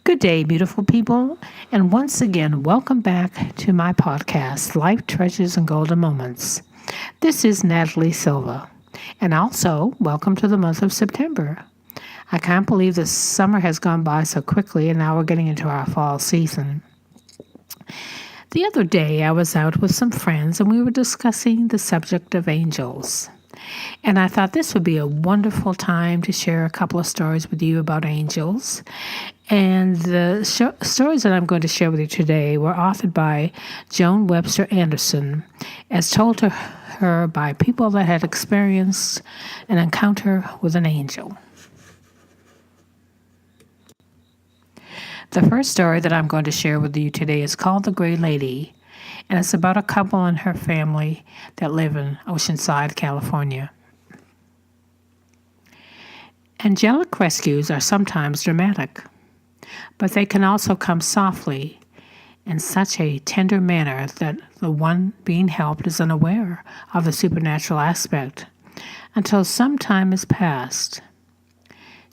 Good day, beautiful people, and once again, welcome back to my podcast, Life Treasures and Golden Moments. This is Natalie Silva, and also welcome to the month of September. I can't believe the summer has gone by so quickly, and now we're getting into our fall season. The other day, I was out with some friends, and we were discussing the subject of angels. And I thought this would be a wonderful time to share a couple of stories with you about angels. And the stories that I'm going to share with you today were authored by Joan Webster Anderson, as told to her by people that had experienced an encounter with an angel. The first story that I'm going to share with you today is called The Gray Lady, and it's about a couple and her family that live in Oceanside, California. Angelic rescues are sometimes dramatic, but they can also come softly in such a tender manner that the one being helped is unaware of the supernatural aspect until some time has passed.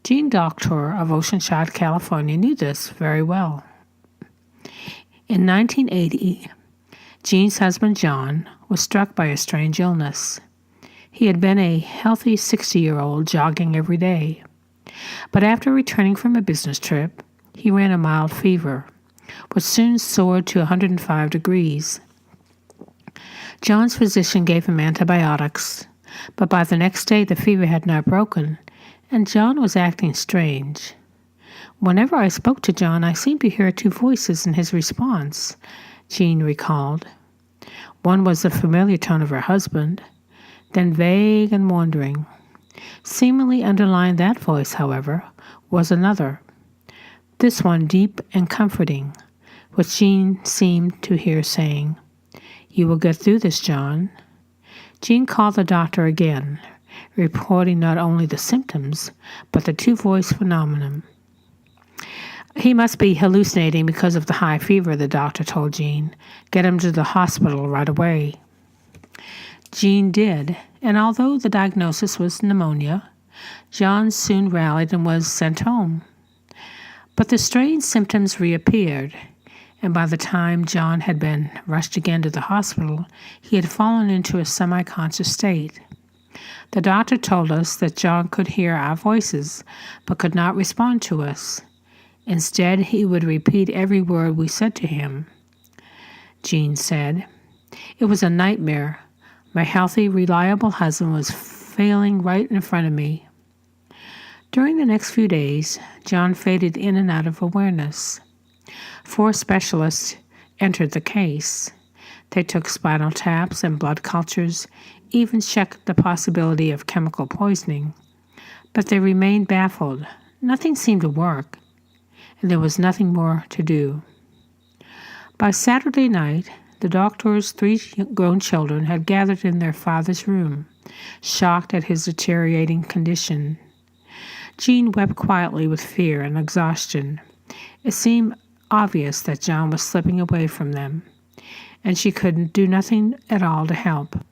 Jean Doctor of Oceanside, California knew this very well. In 1980, Jean's husband John was struck by a strange illness. He had been a healthy 60-year-old jogging every day. But after returning from a business trip, he ran a mild fever, which soon soared to 105 degrees. John's physician gave him antibiotics, but by the next day the fever had not broken, and John was acting strange. Whenever I spoke to John, I seemed to hear two voices in his response, Jean recalled. One was the familiar tone of her husband, then vague and wandering. Seemingly underlying that voice, however, was another, this one deep and comforting, which Jean seemed to hear saying, "You will get through this, John." Jean called the doctor again, reporting not only the symptoms, but the two-voice phenomenon. "He must be hallucinating because of the high fever," the doctor told Jean. "Get him to the hospital right away." Jean did, and although the diagnosis was pneumonia, John soon rallied and was sent home. But the strange symptoms reappeared, and by the time John had been rushed again to the hospital, he had fallen into a semi-conscious state. The doctor told us that John could hear our voices, but could not respond to us. Instead, he would repeat every word we said to him. Jean said, "It was a nightmare. My healthy, reliable husband was failing right in front of me." During the next few days, John faded in and out of awareness. 4 specialists entered the case. They took spinal taps and blood cultures, even checked the possibility of chemical poisoning. But they remained baffled. Nothing seemed to work, and there was nothing more to do. By Saturday night, the doctor's 3 grown children had gathered in their father's room, shocked at his deteriorating condition. Jean wept quietly with fear and exhaustion. It seemed obvious that John was slipping away from them, and she could do nothing at all to help.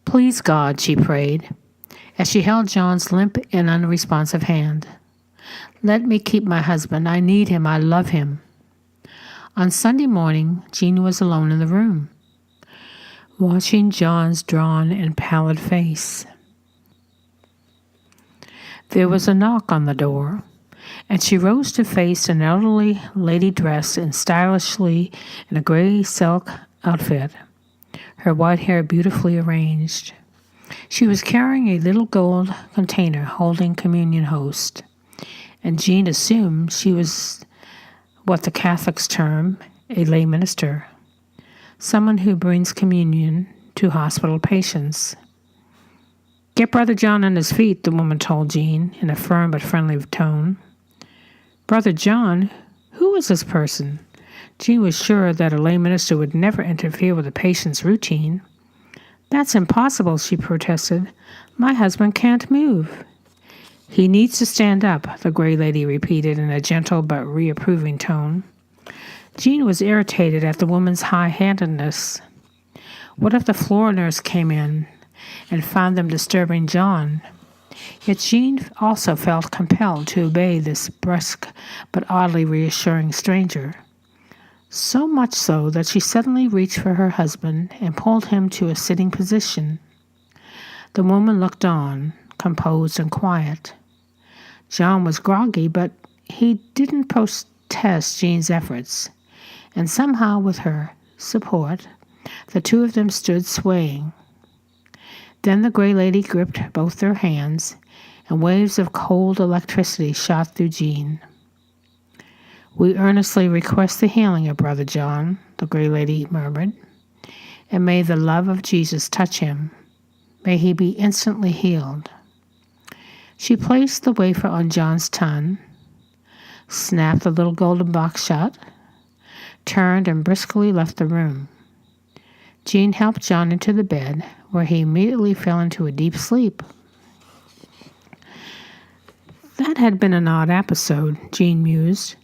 "Please God," she prayed, as she held John's limp and unresponsive hand. "Let me keep my husband. I need him. I love him." On Sunday morning, Jean was alone in the room, watching John's drawn and pallid face. There was a knock on the door, and she rose to face an elderly lady dressed stylishly in a gray silk outfit, her white hair beautifully arranged. She was carrying a little gold container holding communion host, and Jean assumed she was what the Catholics term a lay minister, someone who brings communion to hospital patients. "Get Brother John on his feet," the woman told Jean in a firm but friendly tone. Brother John? Who was this person? Jean was sure that a lay minister would never interfere with a patient's routine. "That's impossible," she protested. "My husband can't move." "He needs to stand up," the gray lady repeated in a gentle but reapproving tone. Jean was irritated at the woman's high-handedness. What if the floor nurse came in and found them disturbing John? Yet Jean also felt compelled to obey this brusque but oddly reassuring stranger. So much so that she suddenly reached for her husband and pulled him to a sitting position. The woman looked on, composed and quiet. John was groggy, but he didn't protest Jean's efforts, and somehow with her support, the two of them stood swaying. Then the gray lady gripped both their hands, and waves of cold electricity shot through Jean. "We earnestly request the healing of Brother John," the gray lady murmured, "and may the love of Jesus touch him. May he be instantly healed." She placed the wafer on John's tongue, snapped the little golden box shut, turned and briskly left the room. Jean helped John into the bed, where he immediately fell into a deep sleep. That had been an odd episode, Jean mused.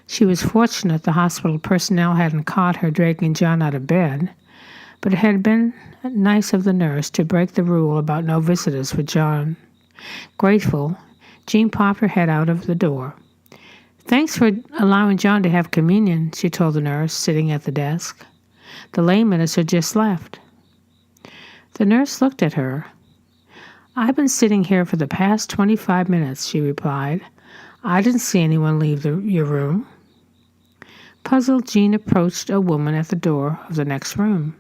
She was fortunate the hospital personnel hadn't caught her dragging John out of bed, but it had been nice of the nurse to break the rule about no visitors for John. Grateful, Jean popped her head out of the door. "Thanks for allowing John to have communion," she told the nurse, sitting at the desk. "The lay minister just left." The nurse looked at her. "I've been sitting here for the past 25 minutes, she replied. "I didn't see anyone leave your room." Puzzled, Jean approached a woman at the door of the next room.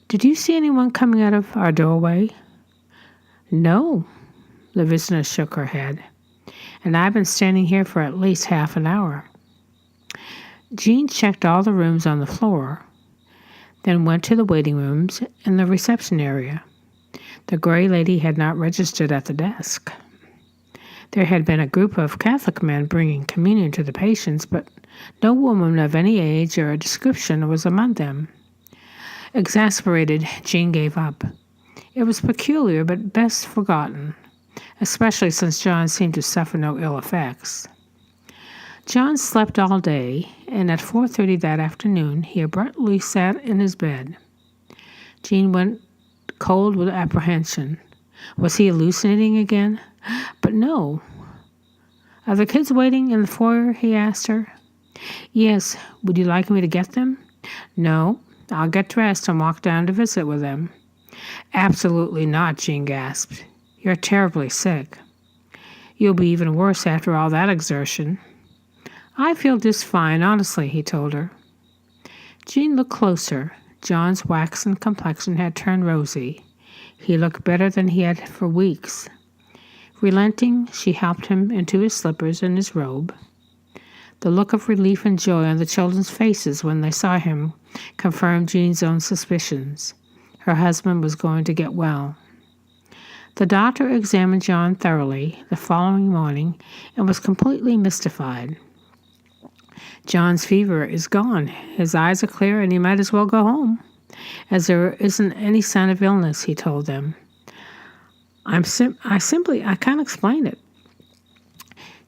"Did you see anyone coming out of our doorway?" "No," the visitor shook her head. "And I've been standing here for at least half an hour." Jean checked all the rooms on the floor, then went to the waiting rooms and the reception area. The gray lady had not registered at the desk. There had been a group of Catholic men bringing communion to the patients, but no woman of any age or description was among them. Exasperated, Jean gave up. It was peculiar, but best forgotten, especially since John seemed to suffer no ill effects. John slept all day, and at 4:30 that afternoon he abruptly sat in his bed. Jean went cold with apprehension. Was he hallucinating again? But no. "Are the kids waiting in the foyer?" he asked her. "Yes. Would you like me to get them?" "No. I'll get dressed and walk down to visit with them." "Absolutely not," Jean gasped. "You're terribly sick." "You'll be even worse after all that exertion." "I feel just fine, honestly," he told her. Jean looked closer. John's waxen complexion had turned rosy. He looked better than he had for weeks. Relenting, she helped him into his slippers and his robe. The look of relief and joy on the children's faces when they saw him confirmed Jean's own suspicions. Her husband was going to get well. The doctor examined John thoroughly the following morning and was completely mystified. "John's fever is gone. His eyes are clear, and he might as well go home, as there isn't any sign of illness," he told them. I can't explain it."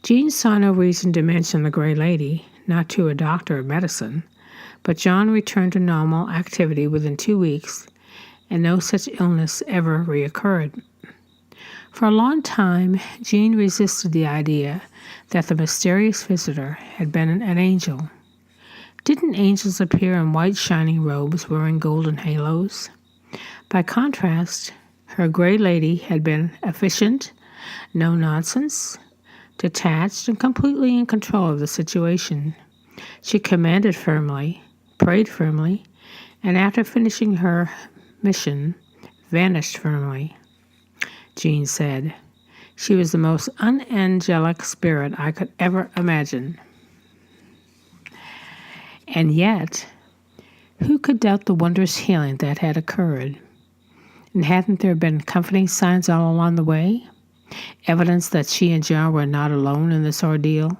Jean saw no reason to mention the gray lady, not to a doctor of medicine, but John returned to normal activity within 2 weeks, and no such illness ever reoccurred. For a long time, Jean resisted the idea that the mysterious visitor had been an angel. Didn't angels appear in white shining robes wearing golden halos? By contrast, her gray lady had been efficient, no nonsense, detached, and completely in control of the situation. She commanded firmly, prayed firmly, and after finishing her mission, vanished firmly. Jean said, "She was the most unangelic spirit I could ever imagine." And yet, who could doubt the wondrous healing that had occurred? And hadn't there been comforting signs all along the way? Evidence that she and John were not alone in this ordeal?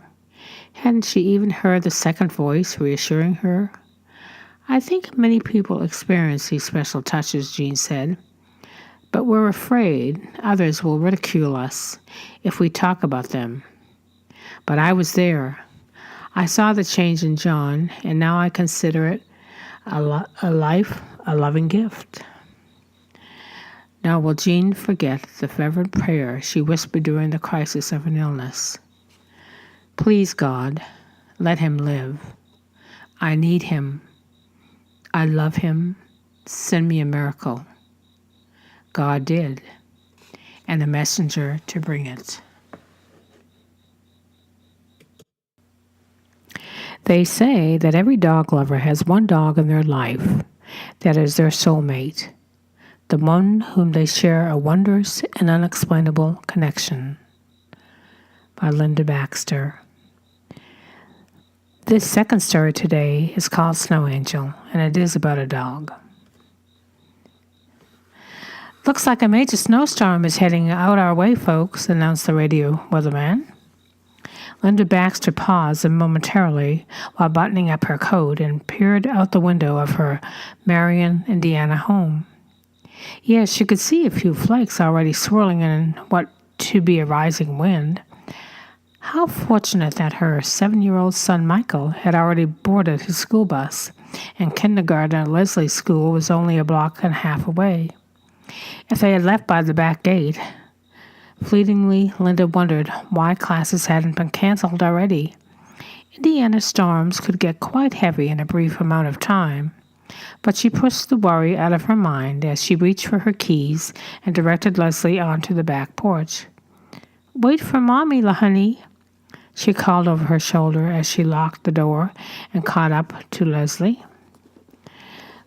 Hadn't she even heard the second voice reassuring her? "I think many people experience these special touches," Jean said, "but we're afraid others will ridicule us if we talk about them. But I was there. I saw the change in John, and now I consider it a loving gift." Now will Jean forget the fervent prayer she whispered during the crisis of an illness? Please, God, let him live. I need him. I love him. Send me a miracle. God did, and a messenger to bring it. They say that every dog lover has one dog in their life that is their soulmate, the one whom they share a wondrous and unexplainable connection. By Linda Baxter. This second story today is called Snow Angel, and it is about a dog. Looks like a major snowstorm is heading out our way, folks, announced the radio weatherman. Linda Baxter paused momentarily while buttoning up her coat and peered out the window of her Marion, Indiana home. Yes, she could see a few flakes already swirling in what to be a rising wind. How fortunate that her 7-year-old son Michael had already boarded his school bus, and kindergarten at Leslie's school was only a block and a half away. If they had left by the back gate, fleetingly, Linda wondered why classes hadn't been canceled already. Indiana storms could get quite heavy in a brief amount of time, but she pushed the worry out of her mind as she reached for her keys and directed Leslie onto the back porch. "Wait for Mommy, honey," she called over her shoulder as she locked the door and caught up to Leslie.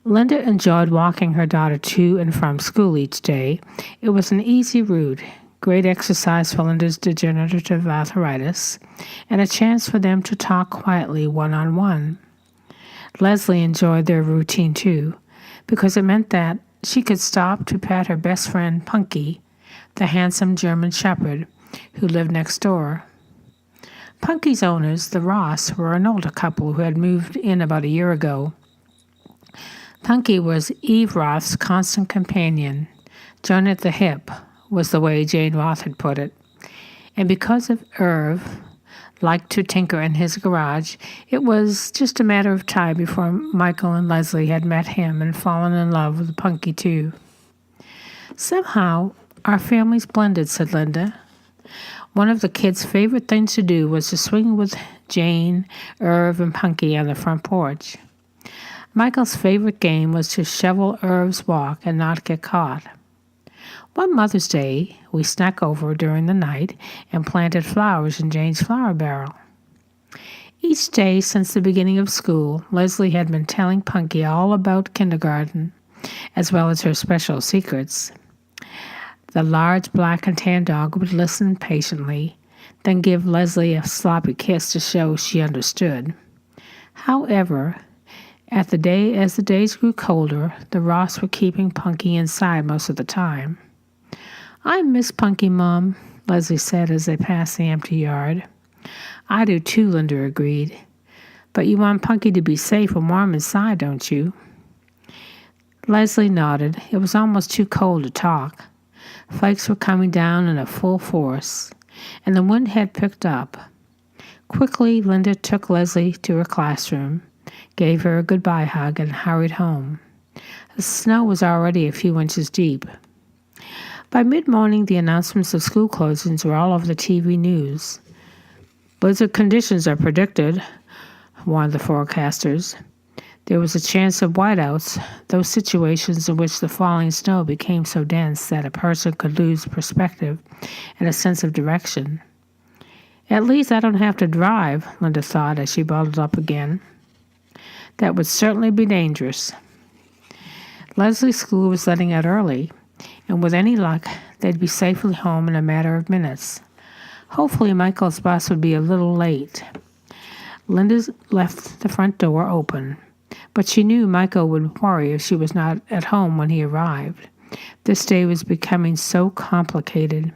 Linda enjoyed walking her daughter to and from school each day. It was an easy route, great exercise for Linda's degenerative arthritis, and a chance for them to talk quietly one-on-one. Leslie enjoyed their routine too, because it meant that she could stop to pat her best friend Punky, the handsome German shepherd who lived next door. Punky's owners, the Ross, were an older couple who had moved in about a year ago. Punky was Eve Roth's constant companion. Joan at the hip was the way Jane Roth had put it. And because of Irv liked to tinker in his garage, it was just a matter of time before Michael and Leslie had met him and fallen in love with Punky too. "Somehow, our families blended," said Linda. One of the kids' favorite things to do was to swing with Jane, Irv, and Punky on the front porch. Michael's favorite game was to shovel Irv's walk and not get caught. One Mother's Day, we snuck over during the night and planted flowers in Jane's flower barrel. Each day since the beginning of school, Leslie had been telling Punky all about kindergarten, as well as her special secrets. The large black and tan dog would listen patiently, then give Leslie a sloppy kiss to show she understood. However, as the days grew colder, the Ross were keeping Punky inside most of the time. "I miss Punky, Mom," Leslie said as they passed the empty yard. "I do too," Linda agreed. "But you want Punky to be safe and warm inside, don't you?" Leslie nodded. It was almost too cold to talk. Flakes were coming down in a full force, and the wind had picked up. Quickly, Linda took Leslie to her classroom, gave her a goodbye hug, and hurried home. The snow was already a few inches deep. By mid-morning, the announcements of school closings were all over the TV news. "Blizzard conditions are predicted," warned the forecasters. There was a chance of whiteouts, those situations in which the falling snow became so dense that a person could lose perspective and a sense of direction. "At least I don't have to drive," Linda thought as she bottled up again. That would certainly be dangerous. Leslie's school was letting out early, and with any luck, they'd be safely home in a matter of minutes. Hopefully, Michael's bus would be a little late. Linda left the front door open, but she knew Michael would worry if she was not at home when he arrived. This day was becoming so complicated.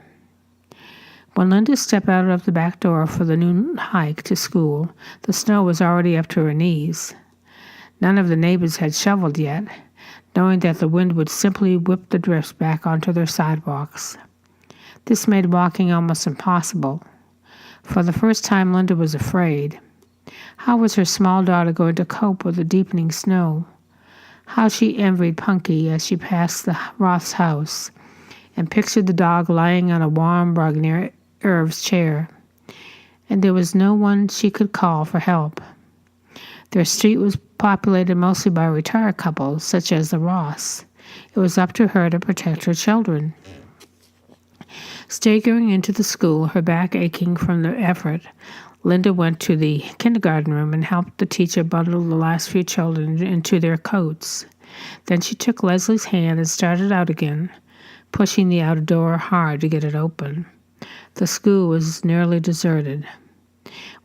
When Linda stepped out of the back door for the noon hike to school, the snow was already up to her knees. None of the neighbors had shoveled yet, knowing that the wind would simply whip the drifts back onto their sidewalks. This made walking almost impossible. For the first time, Linda was afraid. How was her small daughter going to cope with the deepening snow? How she envied Punky as she passed the Roth's house, and pictured the dog lying on a warm rug near Irv's chair. And there was no one she could call for help. Their street was populated mostly by retired couples, such as the Ross. It was up to her to protect her children. Staggering into the school, her back aching from the effort, Linda went to the kindergarten room and helped the teacher bundle the last few children into their coats. Then she took Leslie's hand and started out again, pushing the outer door hard to get it open. The school was nearly deserted.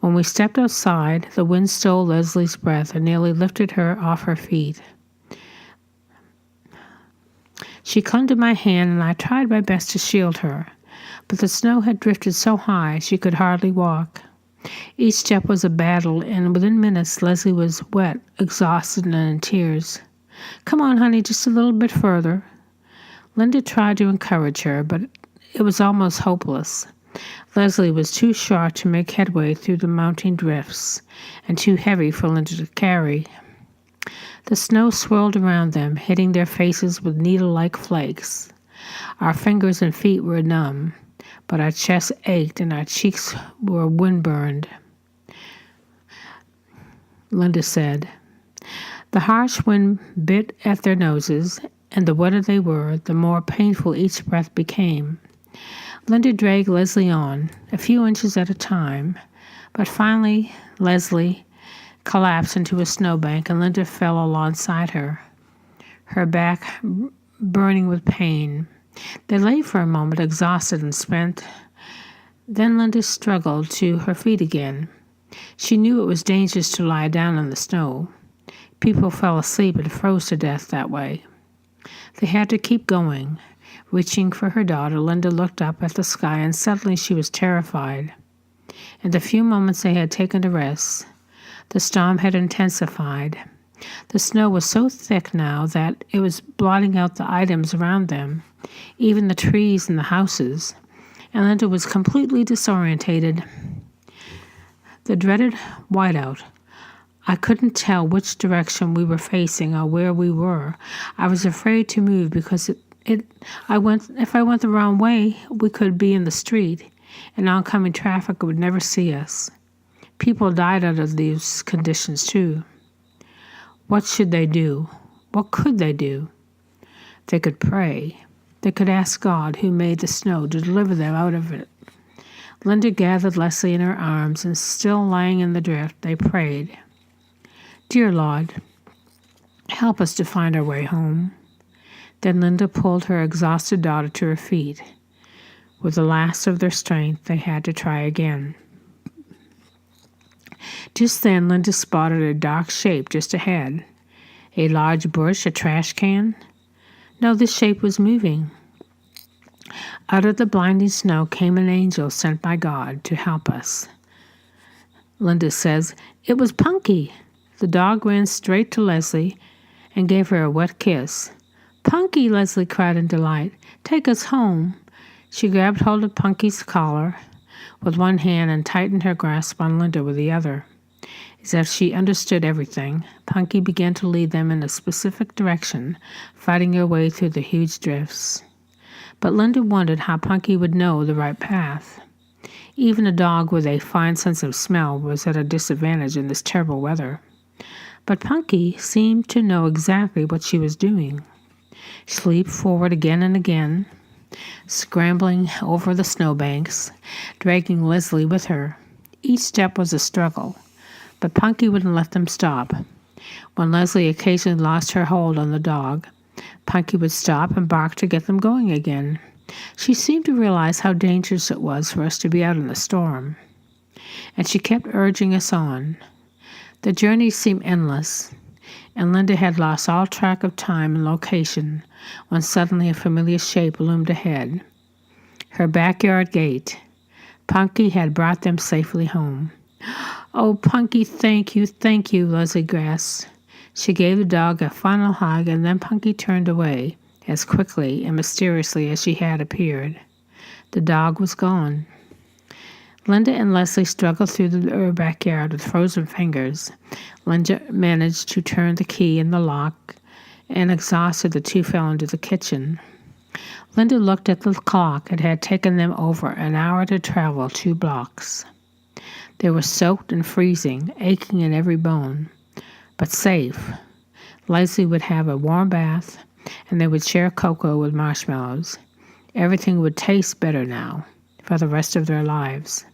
When we stepped outside, the wind stole Leslie's breath and nearly lifted her off her feet. She clung to my hand, and I tried my best to shield her, but the snow had drifted so high she could hardly walk. Each step was a battle, and within minutes Leslie was wet, exhausted, and in tears. "Come on, honey, just a little bit further." Linda tried to encourage her, but it was almost hopeless. Leslie was too short to make headway through the mounting drifts, and too heavy for Linda to carry. The snow swirled around them, hitting their faces with needle-like flakes. Our fingers and feet were numb, but our chests ached and our cheeks were windburned. Linda said. The harsh wind bit at their noses, and the wetter they were, the more painful each breath became. Linda dragged Leslie on, a few inches at a time, but finally Leslie collapsed into a snowbank and Linda fell alongside her, her back burning with pain. They lay for a moment, exhausted and spent. Then Linda struggled to her feet again. She knew it was dangerous to lie down in the snow. People fell asleep and froze to death that way. They had to keep going. Reaching for her daughter, Linda looked up at the sky, and suddenly she was terrified. In the few moments they had taken to rest, the storm had intensified. The snow was so thick now that it was blotting out the items around them, even the trees and the houses, and Linda was completely disorientated. The dreaded whiteout. I couldn't tell which direction we were facing or where we were. I was afraid to move because if I went the wrong way, we could be in the street, and oncoming traffic would never see us. People died under these conditions, too. What should they do? What could they do? They could pray. They could ask God, who made the snow, to deliver them out of it. Linda gathered Leslie in her arms, and still lying in the drift, they prayed. Dear Lord, help us to find our way home. Then Linda pulled her exhausted daughter to her feet. With the last of their strength, they had to try again. Just then, Linda spotted a dark shape just ahead. A large bush, a trash can? No, this shape was moving. Out of the blinding snow came an angel sent by God to help us. Linda says, "It was Punky." The dog ran straight to Leslie and gave her a wet kiss. "Punky," Leslie cried in delight. "Take us home." She grabbed hold of Punky's collar with one hand and tightened her grasp on Linda with the other. As if she understood everything, Punky began to lead them in a specific direction, fighting her way through the huge drifts. But Linda wondered how Punky would know the right path. Even a dog with a fine sense of smell was at a disadvantage in this terrible weather. But Punky seemed to know exactly what she was doing. She leaped forward again and again, scrambling over the snowbanks, dragging Leslie with her. Each step was a struggle, but Punky wouldn't let them stop. When Leslie occasionally lost her hold on the dog, Punky would stop and bark to get them going again. She seemed to realize how dangerous it was for us to be out in the storm, and she kept urging us on. The journey seemed endless, and Linda had lost all track of time and location when suddenly a familiar shape loomed ahead. Her backyard gate. Punky had brought them safely home. "Oh, Punky, thank you, Leslie gasped. She gave the dog a final hug, and then Punky turned away as quickly and mysteriously as she had appeared. The dog was gone. Linda and Leslie struggled through the backyard with frozen fingers. Linda managed to turn the key in the lock, and exhausted, the two fell into the kitchen. Linda looked at the clock. It had taken them over an hour to travel 2 blocks. They were soaked and freezing, aching in every bone, but safe. Leslie would have a warm bath, and they would share cocoa with marshmallows. Everything would taste better now for the rest of their lives.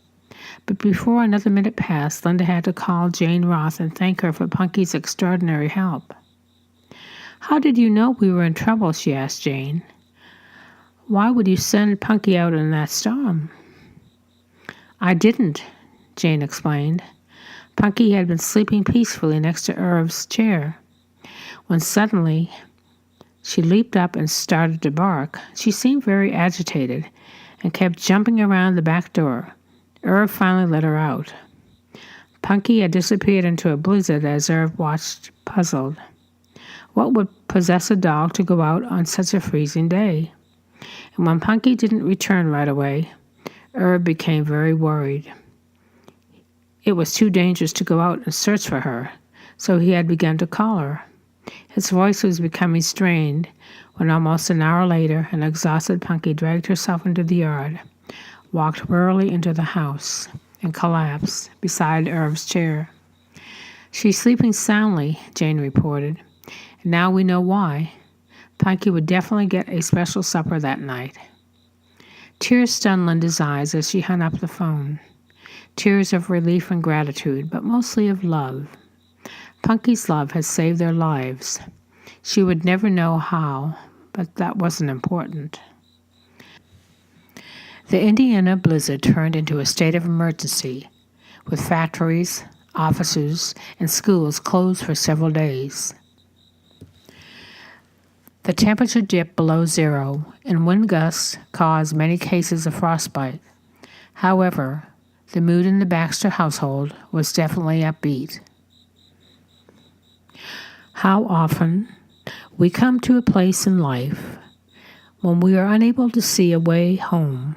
But before another minute passed, Linda had to call Jane Roth and thank her for Punky's extraordinary help. "How did you know we were in trouble?" she asked Jane. "Why would you send Punky out in that storm?" "I didn't," Jane explained. "Punky had been sleeping peacefully next to Irv's chair, when suddenly she leaped up and started to bark. She seemed very agitated and kept jumping around the back door. Irv finally let her out. Punky had disappeared into a blizzard as Irv watched, puzzled. What would possess a dog to go out on such a freezing day? And when Punky didn't return right away, Irv became very worried. It was too dangerous to go out and search for her, so he had begun to call her. His voice was becoming strained when almost an hour later an exhausted Punky dragged herself into the yard, walked wearily into the house, and collapsed beside Irv's chair. "She's sleeping soundly," Jane reported, "and now we know why. Punky would definitely get a special supper that night." Tears stunned Linda's eyes as she hung up the phone. Tears of relief and gratitude, but mostly of love. Punky's love had saved their lives. She would never know how, but that wasn't important. The Indiana blizzard turned into a state of emergency, with factories, offices, and schools closed for several days. The temperature dipped below zero, and wind gusts caused many cases of frostbite. However, the mood in the Baxter household was definitely upbeat. How often we come to a place in life when we are unable to see a way home,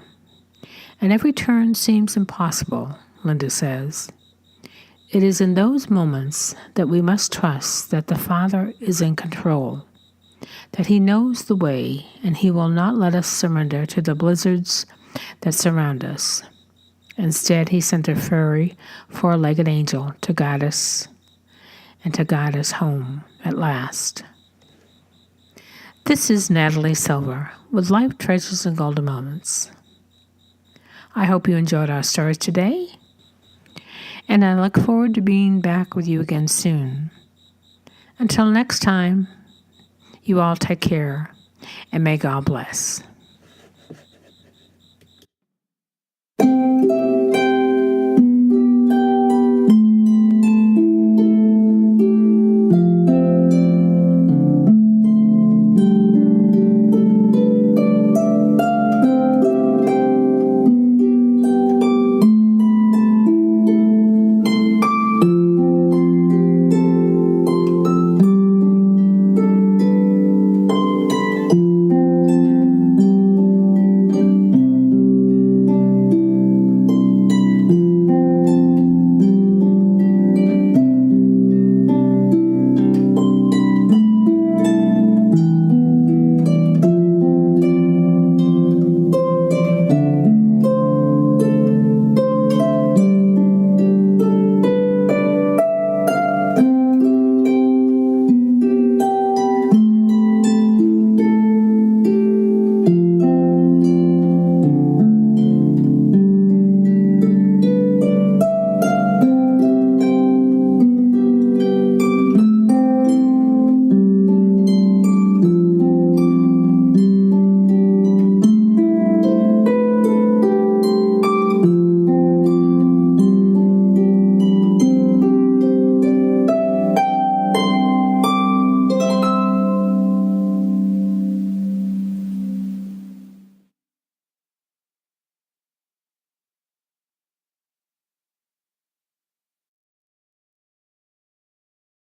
and every turn seems impossible, Linda says. It is in those moments that we must trust that the Father is in control, that He knows the way, and He will not let us surrender to the blizzards that surround us. Instead, He sent a furry, four-legged angel to guide us and to guide us home at last. This is Natalie Silver with Life Treasures and Golden Moments. I hope you enjoyed our stories today, and I look forward to being back with you again soon. Until next time, you all take care, and may God bless.